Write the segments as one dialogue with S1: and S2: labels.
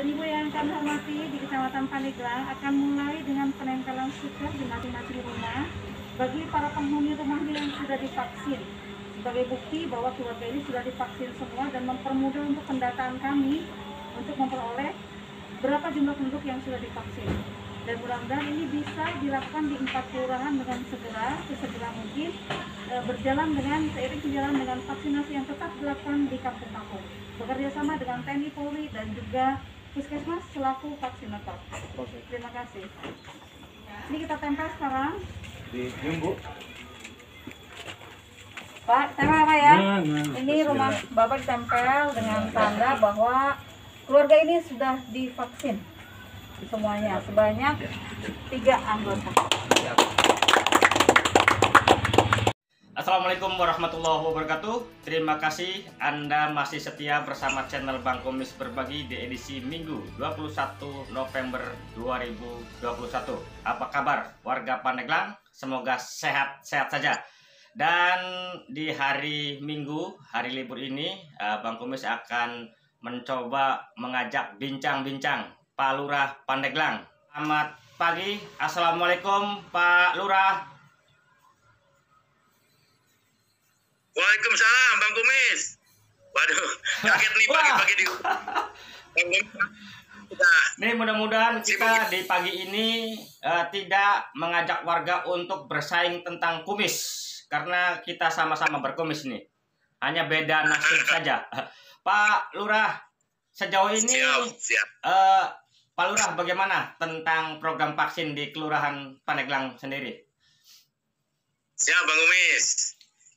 S1: dan Ibu yang kami hormati, di Kecamatan Pandeglang akan mulai dengan penempelan stiker di masing-masing rumah bagi para penghuni rumahnya yang sudah divaksin, sebagai bukti bahwa keluarga ini sudah divaksin semua dan mempermudah untuk pendataan kami untuk memperoleh berapa jumlah penduduk yang sudah divaksin. Dan mudah-mudahan ini bisa dilakukan di 4 kelurahan dengan sesegera mungkin, seiring berjalan dengan vaksinasi yang tetap dilakukan di kampung-kampung, bekerja sama dengan TNI Polri dan juga Puskesmas selaku vaksinator. Terima kasih. Ini kita tempel sekarang.
S2: Di Bu.
S1: Pak, tempel apa ya? Ini rumah Bapak ditempel dengan tanda bahwa keluarga ini sudah divaksin. Semuanya sebanyak 3 anggota.
S3: Assalamualaikum warahmatullahi wabarakatuh. Terima kasih Anda masih setia bersama channel Bang Kumis Berbagi di edisi Minggu 21 November 2021. Apa kabar warga Pandeglang? Semoga sehat-sehat saja. Dan di hari Minggu, hari libur ini, Bang Kumis akan mencoba mengajak bincang-bincang Pak Lurah Pandeglang. Selamat pagi, Assalamualaikum Pak Lurah.
S4: Waalaikumsalam Bang Kumis. Waduh, kaget nih pagi-pagi di
S3: Nih mudah-mudahan kita di pagi ini tidak mengajak warga untuk bersaing tentang kumis, karena kita sama-sama berkumis nih. Hanya beda nasib saja. Pak Lurah, sejauh ini
S4: siap.
S3: Pak Lurah, bagaimana tentang program vaksin di Kelurahan Pandeglang sendiri?
S4: Siap Bang Kumis.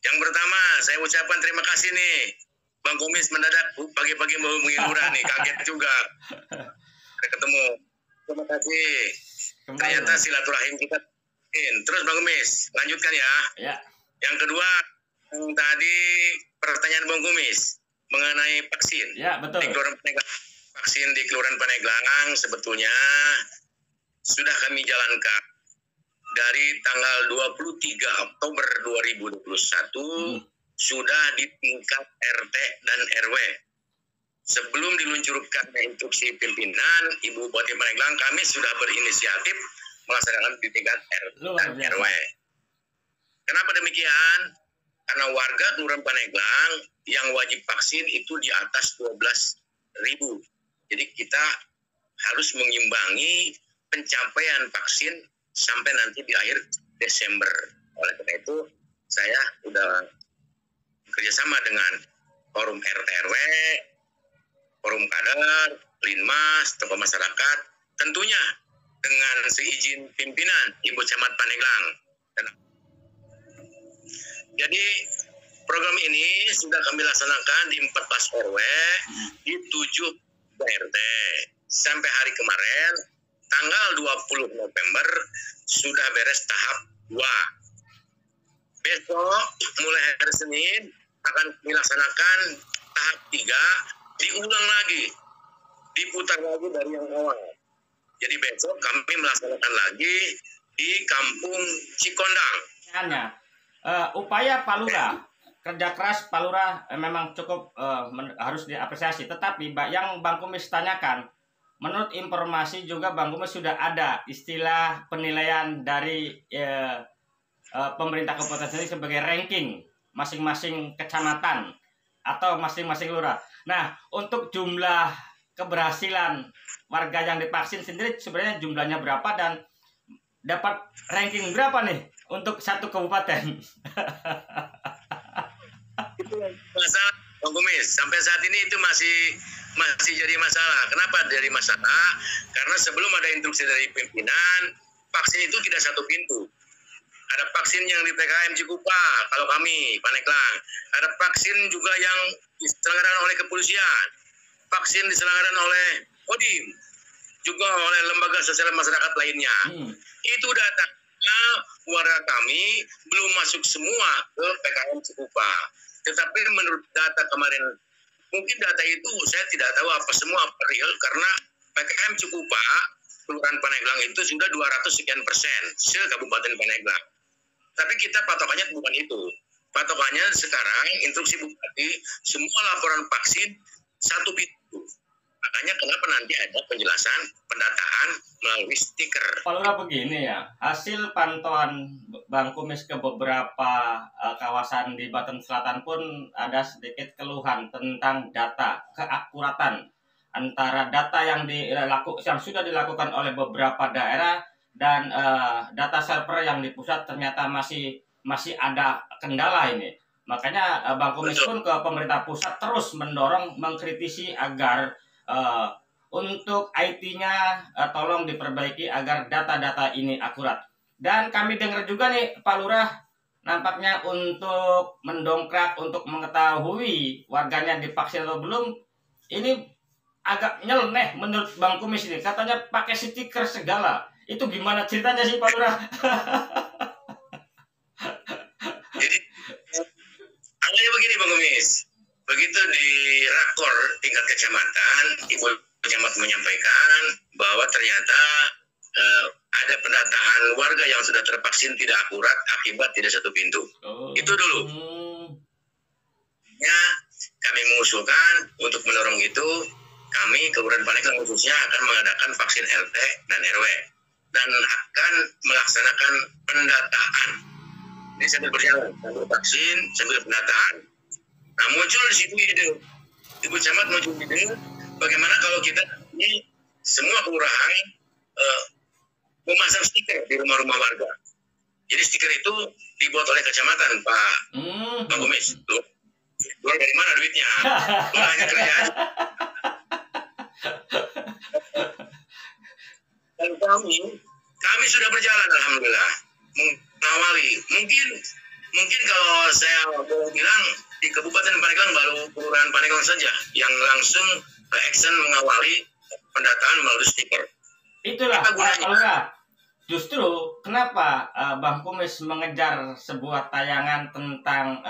S4: Yang pertama saya ucapkan terima kasih nih Bang Kumis mendadak pagi-pagi mau Lurah nih, kaget juga. Ketemu. Terima kasih. Ternyata silaturahim kita. Terus Bang Kumis, lanjutkan ya.
S3: Ya.
S4: Yang kedua, yang tadi pertanyaan Bang Kumis mengenai vaksin.
S3: Ya, betul.
S4: Di Kelurahan Pandeglang. Vaksin di Kelurahan Pandeglang sebetulnya sudah kami jalankan dari tanggal 23 Oktober 2021 sudah di tingkat RT dan RW. Sebelum diluncurkan instruksi pimpinan Ibu Bupati Pandeglang, kami sudah berinisiatif melaksanakan di tingkat RT dan RW. Kenapa demikian? Karena warga Kelurahan Pandeglang yang wajib vaksin itu di atas 12.000. Jadi kita harus mengimbangi pencapaian vaksin sampai nanti di akhir Desember. Oleh karena itu, saya sudah kerjasama dengan forum RT RW, forum kader, linmas, tokoh masyarakat, tentunya dengan seizin pimpinan Ibu Camat Pandeglang. Jadi program ini sudah kami laksanakan di 14 RW, di 7 RT. Sampai hari kemarin, tanggal 20 November, sudah beres tahap 2. Besok, mulai hari Senin, akan dilaksanakan tahap 3, diulang lagi, diputar lagi dari yang awal. Jadi besok kami melaksanakan lagi di Kampung Cikondang.
S3: Upaya Pak Lurah, kerja keras Pak Lurah memang cukup harus diapresiasi. Tetapi yang Bang Kumis tanyakan, menurut informasi juga Bang Kumis sudah ada istilah penilaian dari pemerintah kabupaten sendiri sebagai ranking masing-masing kecamatan atau masing-masing lurah. Nah, untuk jumlah keberhasilan warga yang divaksin sendiri sebenarnya jumlahnya berapa dan dapat ranking berapa nih untuk satu kabupaten?
S4: Itu masalah Bang Kumis. Sampai saat ini itu masih jadi masalah. Kenapa jadi masalah? Karena sebelum ada instruksi dari pimpinan, vaksin itu tidak satu pintu. Ada vaksin yang di PKM Cikupa, kalau kami, Pandeglang. Ada vaksin juga yang diselenggarakan oleh kepolisian. Vaksin diselenggarakan oleh Kodim. Juga oleh lembaga sosial masyarakat lainnya. Itu datanya warga kami belum masuk semua ke PKM Cikupa. Tetapi menurut data kemarin, mungkin data itu saya tidak tahu apa semua real, karena PKM Cikupa, Kelurahan Pandeglang itu sudah 200 sekian persen se-Kabupaten Pandeglang. Tapi kita patokannya bukan itu. Patokannya sekarang instruksi Bupati, semua laporan vaksin satu pintu. Makanya kenapa nanti ada penjelasan pendataan melalui stiker.
S3: Pak Lurah begini ya, hasil pantauan Bang Kumis ke beberapa kawasan di Banten Selatan pun ada sedikit keluhan tentang data, keakuratan antara data yang sudah dilakukan oleh beberapa daerah dan data server yang di pusat ternyata masih ada kendala ini. Makanya Bang Kumis pun ke pemerintah pusat terus mendorong, mengkritisi agar untuk IT-nya tolong diperbaiki agar data-data ini akurat. Dan kami dengar juga nih Pak Lurah, nampaknya untuk mendongkrak, untuk mengetahui warganya divaksin atau belum, ini agak nyeleneh menurut Bang Kumis ini. Katanya pakai stiker segala. Itu gimana ceritanya sih Pak Lurah?
S4: Jadi awalnya begini Bang Kumis, begitu di rakor tingkat kecamatan, Ibu Camat menyampaikan bahwa ternyata ada pendataan warga yang sudah tervaksin tidak akurat akibat tidak satu pintu. Itu dulu. Ya, kami mengusulkan untuk mendorong itu, kami Kelurahan Paneglang khususnya akan mengadakan vaksin RT dan RW dan akan melaksanakan pendataan. Ini sambil berjalan, sambil vaksin, sambil pendataan. Nah, muncul di situ ide, Ibu Camat muncul ide, bagaimana kalau kita ini semua kelurahan memasang stiker di rumah-rumah warga. Jadi stiker itu dibuat oleh kecamatan, Pak Bang Kumis. Luar dari mana duitnya? Hanya kerja aja. Dan kami sudah berjalan, alhamdulillah, mengawali. Mungkin kalau saya boleh bilang di Kabupaten Paneglang baru Kelurahan Paneglang saja yang langsung action mengawali pendataan melalui stiker.
S3: Itulah Pak Lurah. Justru kenapa Bang Kumis mengejar sebuah tayangan tentang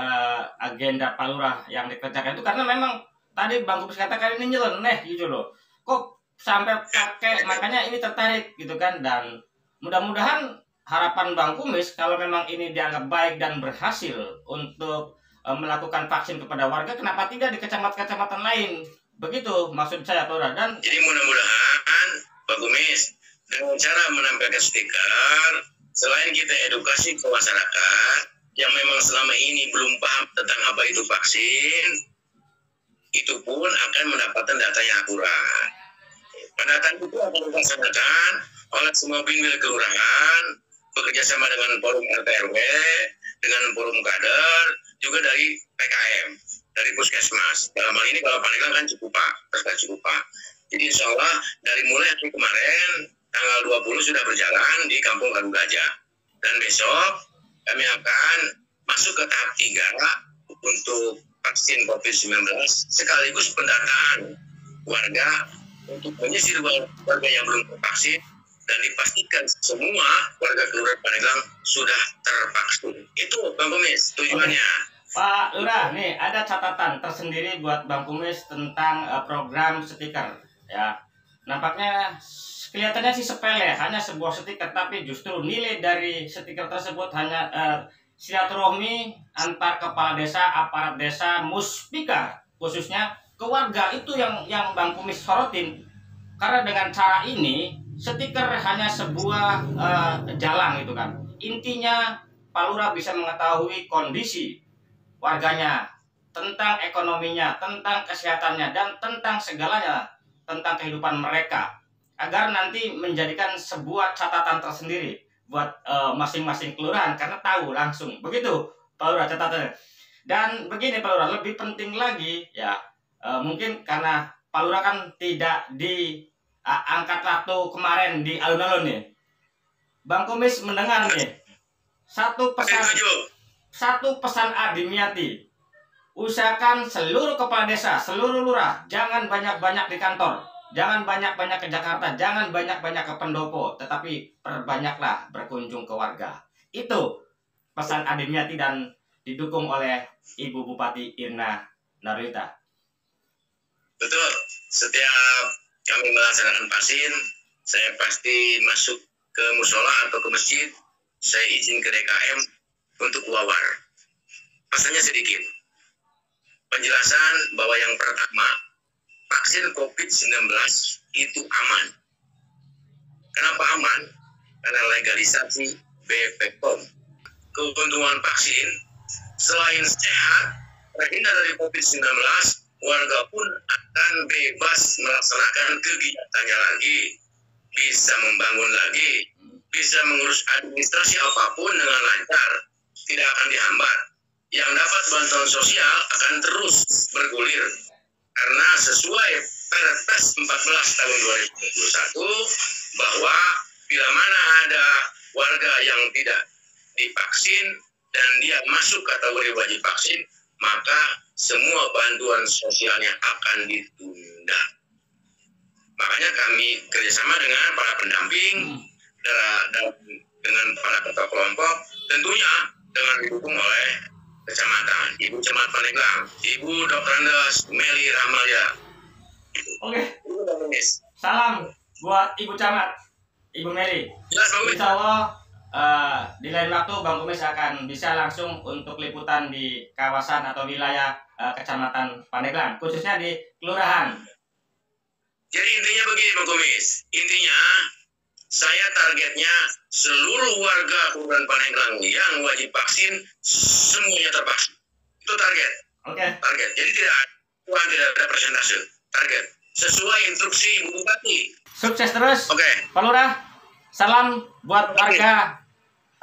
S3: agenda Pak Lurah yang dikerjakan itu karena memang tadi Bang Kumis katakan ini nyeleneh gitu loh. Kok sampai pakai, makanya ini tertarik gitu kan. Dan mudah-mudahan harapan Bang Kumis kalau memang ini dianggap baik dan berhasil untuk melakukan vaksin kepada warga, kenapa tidak di kecamatan-kecamatan lain? Begitu maksud saya, Pak Lurah. Dan
S4: jadi mudah-mudahan Pak Kumis dengan cara menampilkan stiker, selain kita edukasi ke masyarakat yang memang selama ini belum paham tentang apa itu vaksin, itu pun akan mendapatkan data yang akurat. Pendataan itu akan dilaksanakan oleh semua binwil kelurahan, bekerja sama dengan forum RT RW, dengan forum kader, juga dari PKM, dari Puskesmas. Dalam hal ini kalau Paneglang kan cukup Pak. Jadi insya Allah dari mulai hari kemarin, tanggal 20 sudah berjalan di Kampung Galuh Gajah. Dan besok kami akan masuk ke tahap 3 untuk vaksin COVID-19 sekaligus pendataan warga untuk menyisir warga yang belum tervaksin dan dipastikan semua warga Kelurahan Paneglang sudah tervaksin. Itu Bang Kumis tujuannya.
S3: Pak Lurah, nih ada catatan tersendiri buat Bang Kumis tentang program stiker ya. Nampaknya kelihatannya sih sepele, hanya sebuah stiker, tapi justru nilai dari stiker tersebut hanya silaturahmi antar kepala desa, aparat desa, muspika khususnya ke warga. Itu yang Bang Kumis sorotin. Karena dengan cara ini stiker hanya sebuah jalan gitu kan. Intinya Pak Lurah bisa mengetahui kondisi warganya, tentang ekonominya, tentang kesehatannya, dan tentang segalanya tentang kehidupan mereka, agar nanti menjadikan sebuah catatan tersendiri buat masing-masing kelurahan karena tahu langsung. Begitu Pak Lurah catatannya. Dan begini Pak Lurah, lebih penting lagi ya, mungkin karena Pak Lurah kan tidak diangkat waktu kemarin di alun-alun nih. Bang Kumis mendengar nih satu pesan Adimiati. Usahakan seluruh kepala desa, seluruh lurah, jangan banyak-banyak di kantor, jangan banyak-banyak ke Jakarta, jangan banyak-banyak ke pendopo, tetapi perbanyaklah berkunjung ke warga. Itu pesan Adimiati dan didukung oleh Ibu Bupati Irna Narita.
S4: Betul, setiap kami melaksanakan vaksin, saya pasti masuk ke musola atau ke masjid, saya izin ke DKM untuk wawar. Pesannya sedikit. Penjelasan bahwa yang pertama, vaksin COVID-19 itu aman. Kenapa aman? Karena legalisasi BPOM. Keuntungan vaksin, selain sehat, terhindar dari COVID-19, warga pun akan bebas melaksanakan kegiatannya lagi, bisa membangun lagi, bisa mengurus administrasi apapun dengan lancar, tidak akan dihambat. Yang dapat bantuan sosial akan terus bergulir, karena sesuai Perpres 14 tahun 2021 bahwa bila mana ada warga yang tidak divaksin dan dia masuk kategori wajib vaksin, maka semua bantuan sosialnya akan ditunda. Makanya kami kerjasama dengan para pendamping, dengan para ketua kelompok, tentunya dengan didukung oleh kecamatan, Ibu Camat Pandeglang, Ibu Dr. Andes Meli Rahmalia.
S3: Oke. Salam buat Ibu Camat, Ibu Meli. Insya Allah di lain waktu Bang Kumis akan bisa langsung untuk liputan di kawasan atau wilayah Kecamatan Pandeglang, khususnya di kelurahan.
S4: Jadi intinya begini Bang Kumis, intinya saya targetnya seluruh warga Kelurahan Pandeglang yang wajib vaksin semuanya tervaksin. Itu target.
S3: Oke.
S4: Target. Jadi tidak ada persentase. Target. Sesuai instruksi Ibu Bupati.
S3: Sukses terus.
S4: Oke.
S3: Pak Lurah, salam buat warga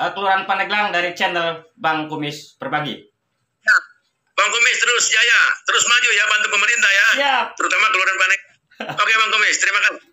S3: Kelurahan Pandeglang dari channel Bang Kumis Berbagi.
S4: Nah, Bang Kumis terus jaya, terus maju ya, bantu pemerintah ya.
S3: Siap.
S4: Terutama Kelurahan Pandeglang. Oke Bang Kumis, terima kasih.